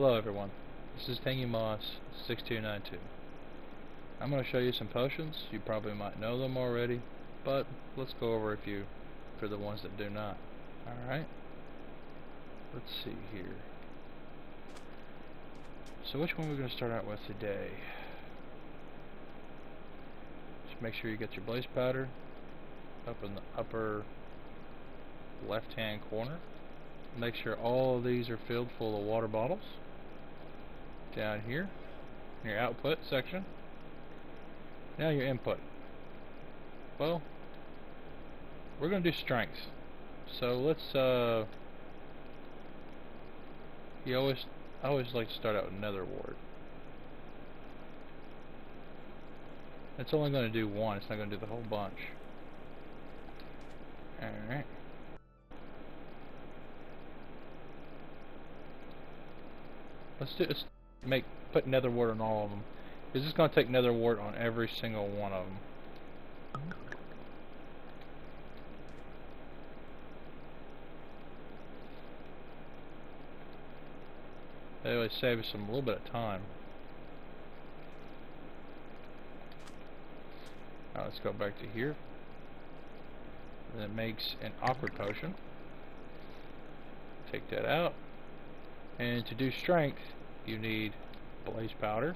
Hello everyone, this is Tangy Moss 6292. I'm going to show you some potions. You probably might know them already, but let's go over a few for the ones that do not. Alright, let's see here. So which one are we going to start out with today? Just make sure you get your blaze powder up in the upper left hand corner. Make sure all of these are filled full of water bottles. Down here in your output section. Now your input. Well, we're going to do strength. So let's I always like to start out with Nether Wart. It's only going to do one, it's not going to do the whole bunch. Alright. Let's put Nether Wart on all of them. It's just going to take Nether Wart on every single one of them. That would save us a little bit of time. Now let's go back to here. And it makes an awkward potion. Take that out. And to do strength, you need blaze powder.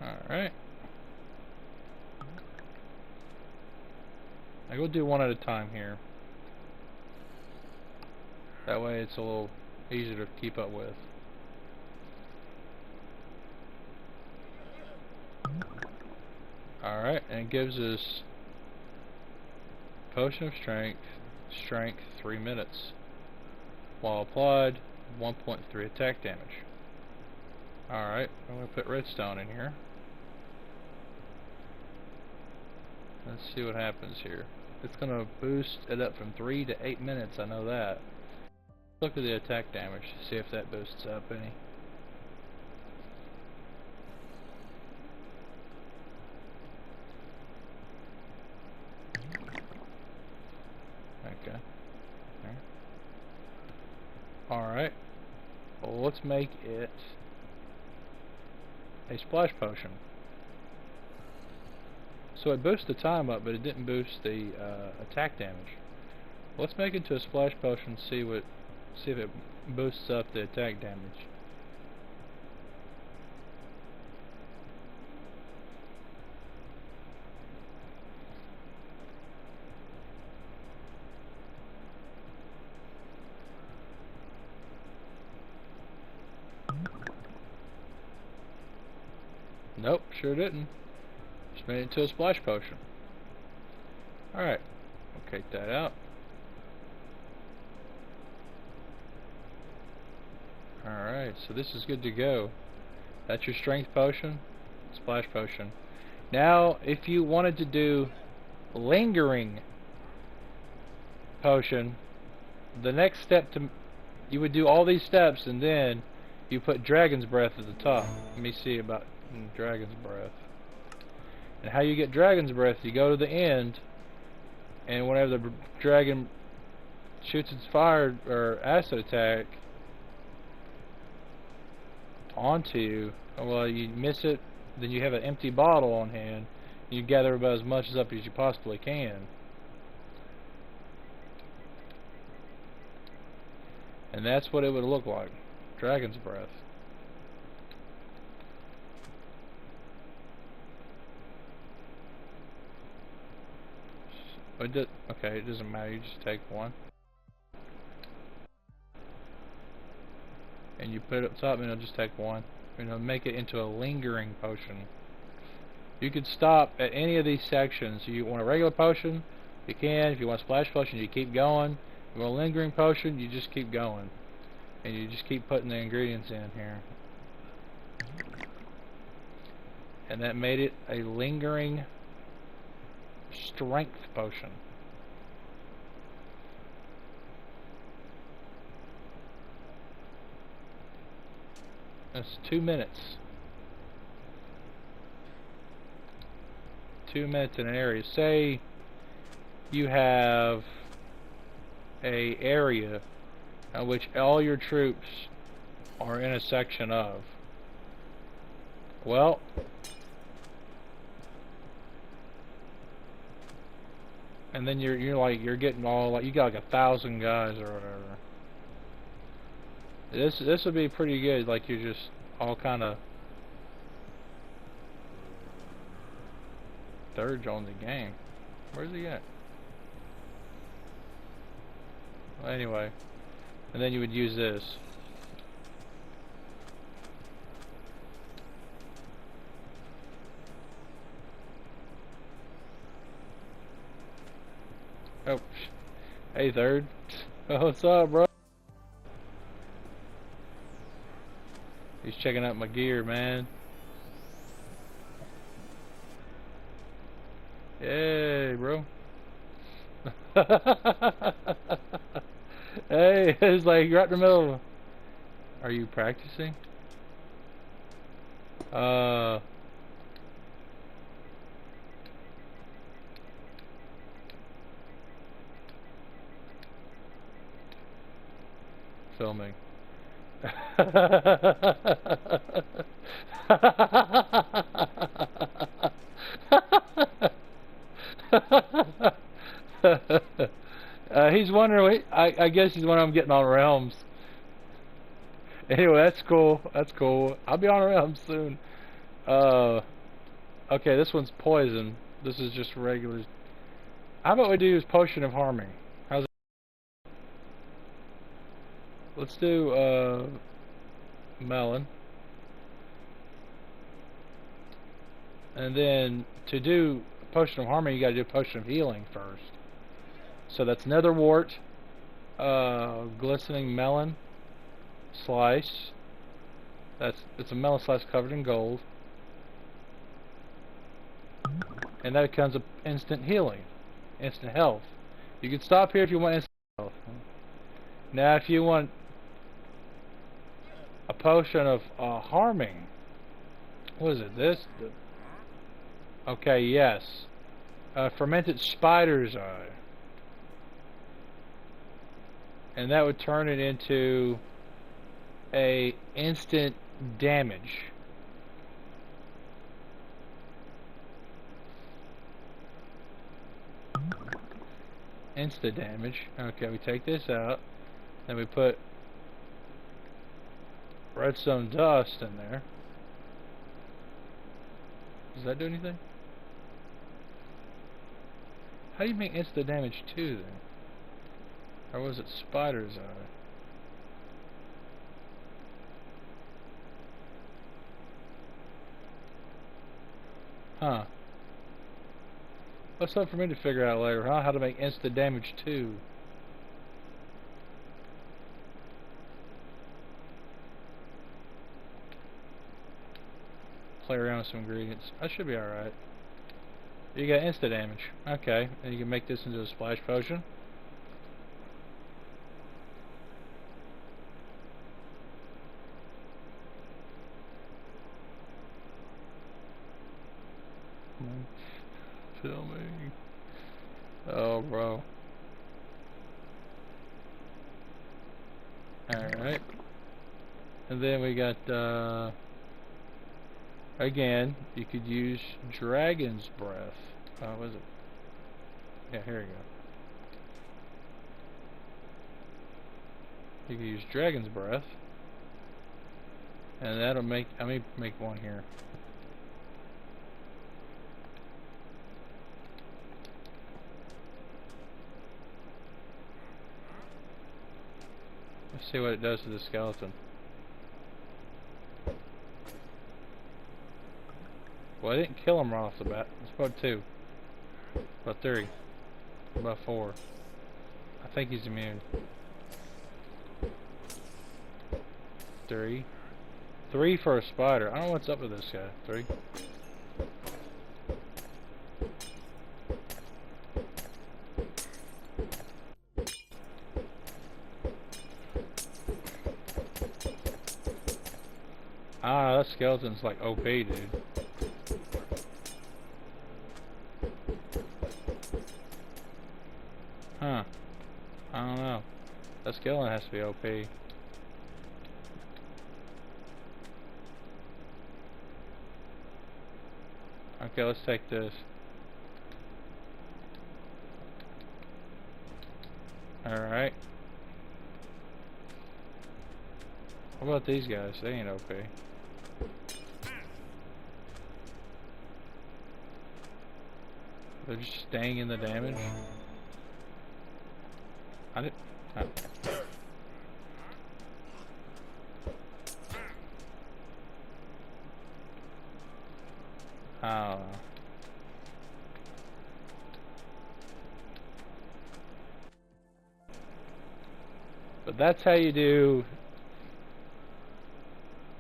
Alright. I will do one at a time here. That way it's a little easier to keep up with. Alright, and it gives us potion of strength, 3 minutes. While applied, 1.3 attack damage. Alright, I'm going to put redstone in here. Let's see what happens here. It's going to boost it up from 3 to 8 minutes, I know that. Look at the attack damage, see if that boosts up any. Okay. Alright. Well, let's make it a splash potion. So it boosts the time up, but it didn't boost the attack damage. Let's make it to a splash potion. See if it boosts up the attack damage. Nope, sure didn't. Just made it into a splash potion. Alright, we'll take that out. Alright, so this is good to go. That's your strength potion, splash potion. Now, if you wanted to do lingering potion, the next step you would do all these steps and then you put dragon's breath at the top. Let me see about dragon's breath. And how you get dragon's breath, you go to the end, and whenever the dragon shoots its fire or acid attack onto you, well, you miss it, then you have an empty bottle on hand. You gather about as much up as you possibly can. And that's what it would look like. Dragon's breath. Okay, it doesn't matter, you just take one. And you put it up top and it'll just take one. And it'll make it into a lingering potion. You could stop at any of these sections. You want a regular potion, you can. If you want a splash potion, you keep going. If you want a lingering potion, you just keep going. And you just keep putting the ingredients in here. And that made it a lingering strength potion. That's 2 minutes. 2 minutes in an area. Say you have a area which all your troops are in a section of. Well, and then you're getting all like you got like 1,000 guys or whatever. This would be pretty good. Like you're just all kind of third on the game. Where's he at? Well, anyway, and then you would use this. Oh, hey third. What's up, bro? He's checking out my gear, man. Hey, bro. Hey, it's like right in the middle. Are you practicing? Filming. He's wondering. I guess he's wondering I'm getting on Realms. Anyway, that's cool. That's cool. I'll be on Realms soon. Okay, this one's poison. This is just regular. How about we do is potion of harming? How's it? Let's do melon. And then to do potion of harming, you gotta do potion of healing first. So that's nether wart, glistening melon slice. It's a melon slice covered in gold. And that becomes a instant healing, instant health. You can stop here if you want instant health. Now if you want a potion of harming, what is it, this? Okay, yes. Fermented spider's eye. And that would turn it into a instant damage. Instant damage. Okay, we take this out. Then we put redstone dust in there. Does that do anything? How do you make instant damage too then? Or was it spider's eye? Huh. That's something for me to figure out later, huh? How to make instant damage too. Play around with some ingredients. That should be alright. You got instant damage. Okay. And you can make this into a splash potion. Filming. Oh, bro. Alright. And then we got, again, you could use Dragon's Breath. What is it? Yeah, here we go. You can use Dragon's Breath. And that'll make, let me make one here. Let's see what it does to the skeleton. Well, I didn't kill him right off the bat. It's about 2. About 3. About 4. I think he's immune. 3. 3 for a spider. I don't know what's up with this guy. 3. Ah, that skeleton's like OP, dude. Huh. I don't know. That skeleton has to be OP. Okay, let's take this. Alright. What about these guys? They ain't OP. They're just staying in the damage. I did. Oh. But that's how you do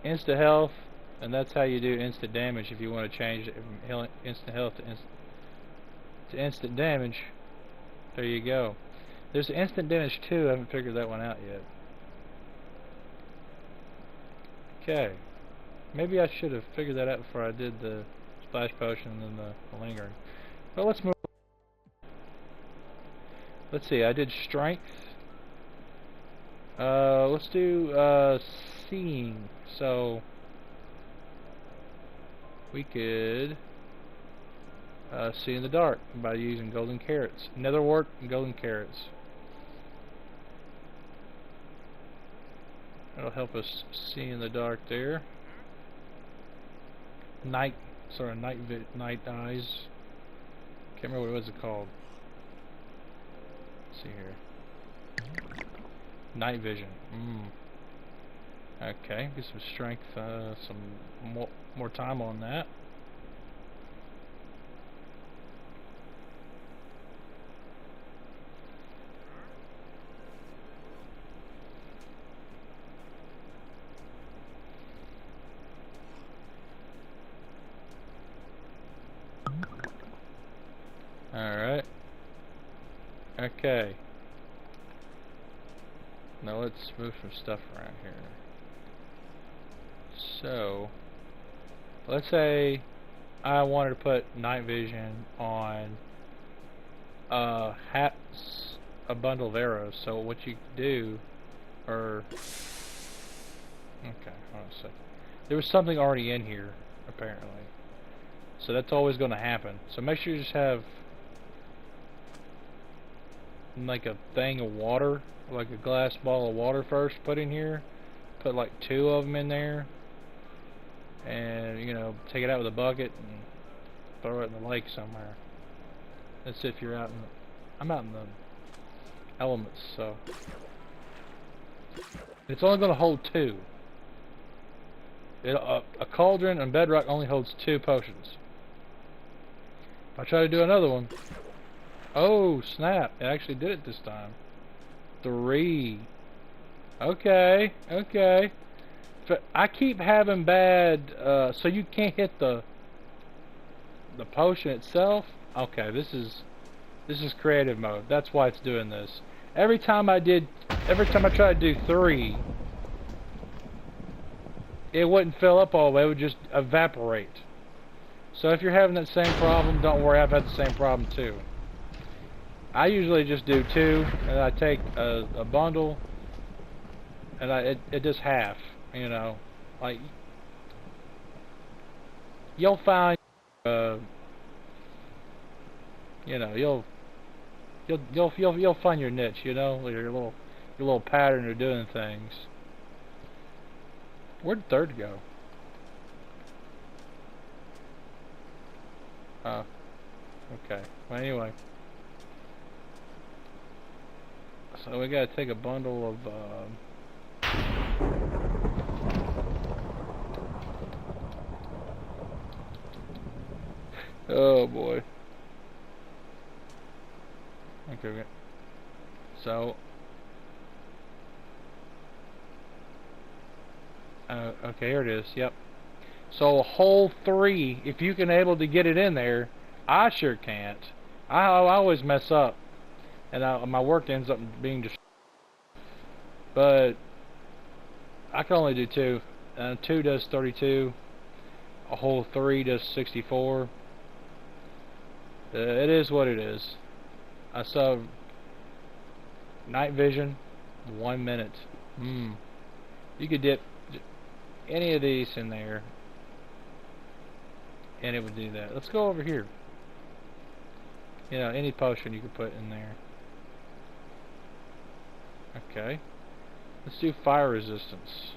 insta health, and that's how you do instant damage if you want to change it from instant health to instant damage. There you go. There's instant damage too. I haven't figured that one out yet. Okay. Maybe I should have figured that out before I did the splash potion and the lingering. Well, let's move. Let's see. I did strength. Let's do seeing. So we could see in the dark by using golden carrots. Netherwort and golden carrots. That'll help us see in the dark there. Night eyes. Can't remember what it was called. Let's see here. Night vision. Okay, get some strength, some more time on that. Alright. Okay. Now let's move some stuff around here. So, let's say I wanted to put night vision on a bundle of arrows. So what you do, okay, hold on a second. There was something already in here, apparently. So that's always going to happen. So make sure you just have like a thing of water, like a glass bottle of water first put in here. Put like 2 of them in there, and you know, take it out with a bucket and throw it in the lake somewhere. That's if you're out in I'm out in the elements, so it's only going to hold 2. A cauldron and bedrock only holds 2 potions. If I try to do another one, oh snap, it actually did it this time. 3. Okay, okay. But I keep having bad, so you can't hit the potion itself. Okay, this is creative mode. That's why it's doing this. Every time I tried to do 3, it wouldn't fill up all the way. It would just evaporate. So if you're having that same problem, don't worry. I've had the same problem too. I usually just do 2, and I take a bundle, and it does half. You know, like you'll find, you know, you'll find your niche. You know, your little pattern of doing things. Where'd third go? Oh, okay. Well, anyway. So we gotta take a bundle of, oh boy. Okay. So, okay, here it is. Yep. So a whole 3, if you can able to get it in there, I sure can't. I always mess up, and my work ends up being just. But I can only do 2. 2 does 32. A whole 3 does 64. It is what it is. I saw night vision, 1 minute. You could dip any of these in there and it would do that. Let's go over here. You know, any potion you could put in there. Okay. Let's do fire resistance.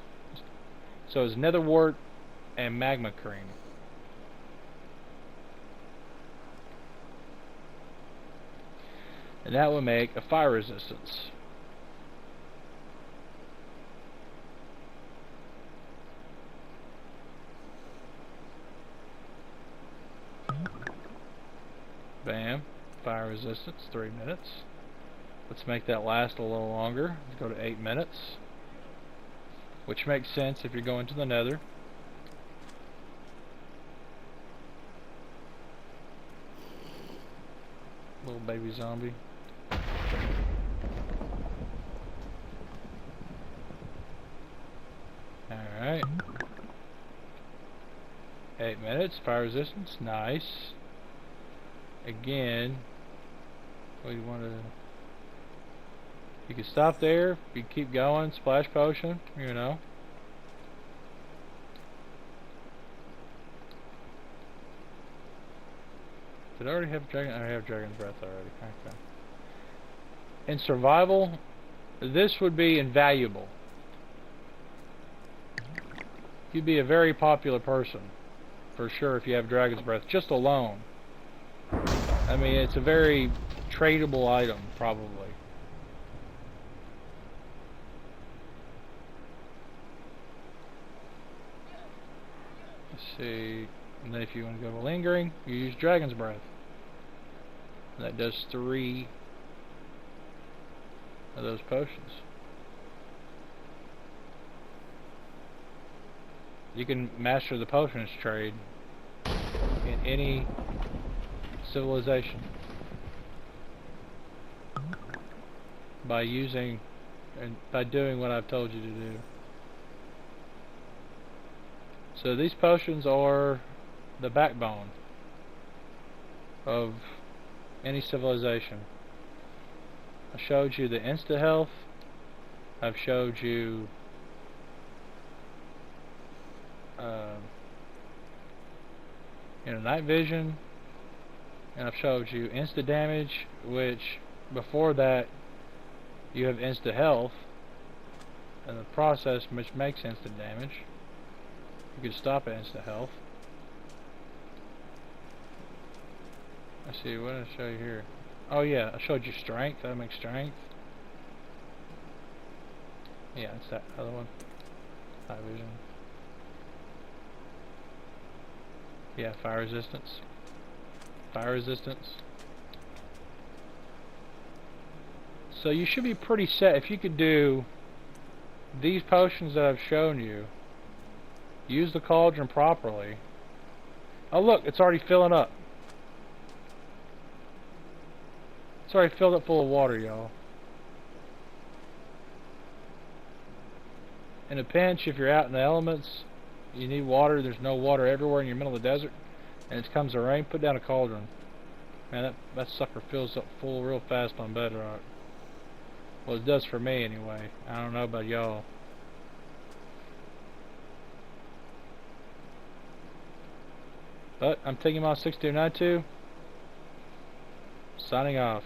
So it's nether wart and magma cream. And that will make a fire resistance. Bam. Fire resistance, 3 minutes. Let's make that last a little longer. Let's go to 8 minutes. Which makes sense if you're going to the nether. Little baby zombie. Alright. 8 minutes, fire resistance, nice. Again, we want to. You can stop there. You can keep going. Splash potion, you know. Did I already have dragon? I have dragon's breath already. Okay. In survival, this would be invaluable. You'd be a very popular person, for sure, if you have dragon's breath, just alone. I mean, it's a very tradable item, probably. Let's see. And then if you want to go to lingering, you use dragon's breath. And that does 3 of those potions. You can master the potions trade in any civilization by using and by doing what I've told you to do. So these potions are the backbone of any civilization. I showed you the insta health. I've showed you night vision, and I've showed you insta damage, which before that you have insta health, and the process which makes instant damage. You can stop at insta health. Let's see, what did I show you here? Oh yeah, I showed you strength. That makes strength. Yeah, it's that other one. Night vision. Yeah, fire resistance. Fire resistance. So you should be pretty set if you could do these potions that I've shown you. Use the cauldron properly. Oh look, it's already filling up. It's already filled up full of water, y'all. In a pinch, if you're out in the elements, you need water, there's no water everywhere in your middle of the desert, and it comes to rain, put down a cauldron. Man, that sucker fills up full real fast on bedrock. Well, it does for me anyway. I don't know about y'all. But I'm taking my 6292. Signing off.